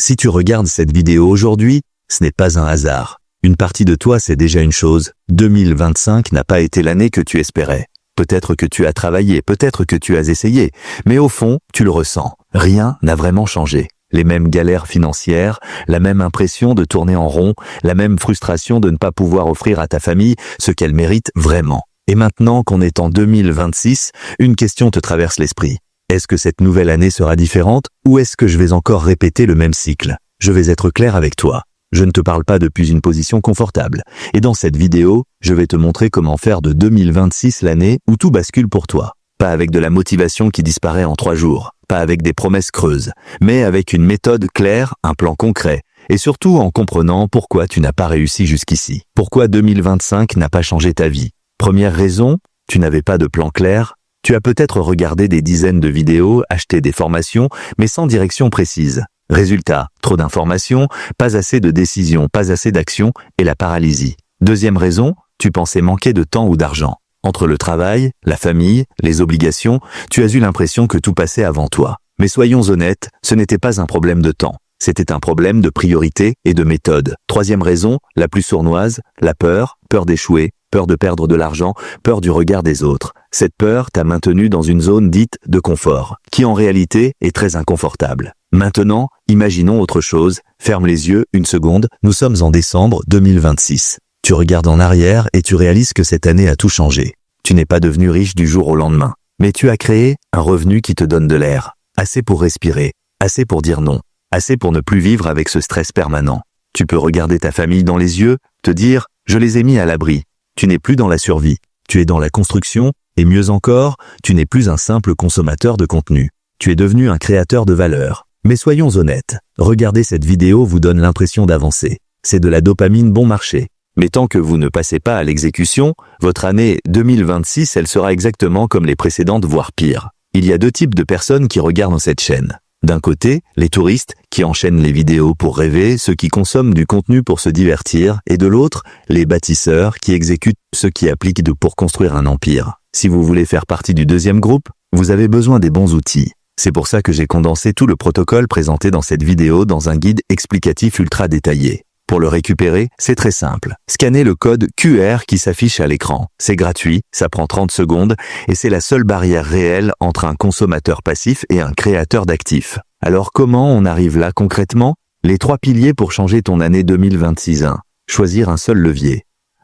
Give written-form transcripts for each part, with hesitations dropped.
Si tu regardes cette vidéo aujourd'hui, ce n'est pas un hasard. Une partie de toi sait déjà une chose, 2025 n'a pas été l'année que tu espérais. Peut-être que tu as travaillé, peut-être que tu as essayé, mais au fond, tu le ressens. Rien n'a vraiment changé. Les mêmes galères financières, la même impression de tourner en rond, la même frustration de ne pas pouvoir offrir à ta famille ce qu'elle mérite vraiment. Et maintenant qu'on est en 2026, une question te traverse l'esprit. Est-ce que cette nouvelle année sera différente ou est-ce que je vais encore répéter le même cycle? Je vais être clair avec toi. Je ne te parle pas depuis une position confortable. Et dans cette vidéo, je vais te montrer comment faire de 2026 l'année où tout bascule pour toi. Pas avec de la motivation qui disparaît en 3 jours, pas avec des promesses creuses, mais avec une méthode claire, un plan concret, et surtout en comprenant pourquoi tu n'as pas réussi jusqu'ici. Pourquoi 2025 n'a pas changé ta vie? Première raison, tu n'avais pas de plan clair. Tu as peut-être regardé des dizaines de vidéos, acheté des formations, mais sans direction précise. Résultat, trop d'informations, pas assez de décisions, pas assez d'actions et la paralysie. Deuxième raison, tu pensais manquer de temps ou d'argent. Entre le travail, la famille, les obligations, tu as eu l'impression que tout passait avant toi. Mais soyons honnêtes, ce n'était pas un problème de temps. C'était un problème de priorité et de méthode. Troisième raison, la plus sournoise, la peur, peur d'échouer, peur de perdre de l'argent, peur du regard des autres. Cette peur t'a maintenu dans une zone dite de confort, qui en réalité est très inconfortable. Maintenant, imaginons autre chose, ferme les yeux une seconde, nous sommes en décembre 2026. Tu regardes en arrière et tu réalises que cette année a tout changé. Tu n'es pas devenu riche du jour au lendemain, mais tu as créé un revenu qui te donne de l'air, assez pour respirer, assez pour dire non, assez pour ne plus vivre avec ce stress permanent. Tu peux regarder ta famille dans les yeux, te dire « je les ai mis à l'abri ». Tu n'es plus dans la survie, tu es dans la construction, et mieux encore, tu n'es plus un simple consommateur de contenu. Tu es devenu un créateur de valeur. Mais soyons honnêtes, regarder cette vidéo vous donne l'impression d'avancer. C'est de la dopamine bon marché. Mais tant que vous ne passez pas à l'exécution, votre année 2026, elle sera exactement comme les précédentes, voire pire. Il y a 2 types de personnes qui regardent cette chaîne. D'un côté, les touristes qui enchaînent les vidéos pour rêver, ceux qui consomment du contenu pour se divertir, et de l'autre, les bâtisseurs qui exécutent, ceux qui appliquent pour construire un empire. Si vous voulez faire partie du deuxième groupe, vous avez besoin des bons outils. C'est pour ça que j'ai condensé tout le protocole présenté dans cette vidéo dans un guide explicatif ultra détaillé. Pour le récupérer, c'est très simple. Scannez le code QR qui s'affiche à l'écran. C'est gratuit, ça prend 30 secondes et c'est la seule barrière réelle entre un consommateur passif et un créateur d'actifs. Alors comment on arrive là concrètement? Les 3 piliers pour changer ton année 2026. 1. Choisir un seul levier.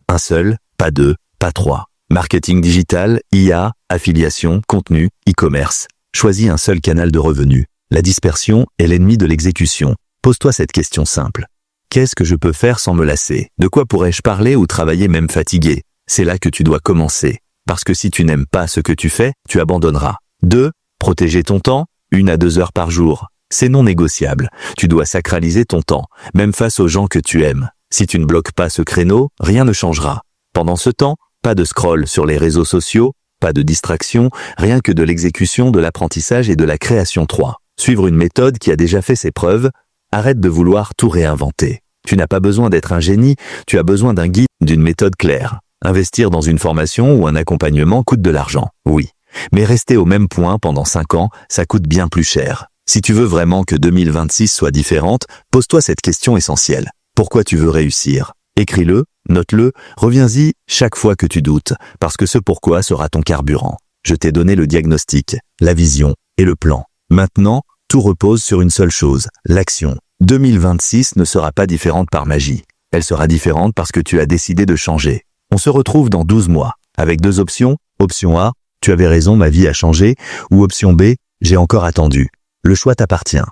Un seul, pas 2, pas 3. Marketing digital, IA, affiliation, contenu, e-commerce. Choisis un seul canal de revenus. La dispersion est l'ennemi de l'exécution. Pose-toi cette question simple. Qu'est-ce que je peux faire sans me lasser? De quoi pourrais-je parler ou travailler même fatigué? C'est là que tu dois commencer. Parce que si tu n'aimes pas ce que tu fais, tu abandonneras. 2. Protéger ton temps, 1 à 2 heures par jour. C'est non négociable. Tu dois sacraliser ton temps, même face aux gens que tu aimes. Si tu ne bloques pas ce créneau, rien ne changera. Pendant ce temps, pas de scroll sur les réseaux sociaux, pas de distraction, rien que de l'exécution, de l'apprentissage et de la création. 3. Suivre une méthode qui a déjà fait ses preuves. Arrête de vouloir tout réinventer. Tu n'as pas besoin d'être un génie, tu as besoin d'un guide, d'une méthode claire. Investir dans une formation ou un accompagnement coûte de l'argent, oui. Mais rester au même point pendant 5 ans, ça coûte bien plus cher. Si tu veux vraiment que 2026 soit différente, pose-toi cette question essentielle. Pourquoi tu veux réussir? Écris-le, note-le, reviens-y chaque fois que tu doutes, parce que ce pourquoi sera ton carburant. Je t'ai donné le diagnostic, la vision et le plan. Maintenant, tout repose sur une seule chose, l'action. 2026 ne sera pas différente par magie. Elle sera différente parce que tu as décidé de changer. On se retrouve dans 12 mois, avec 2 options. Option A, tu avais raison, ma vie a changé, ou option B, j'ai encore attendu. Le choix t'appartient.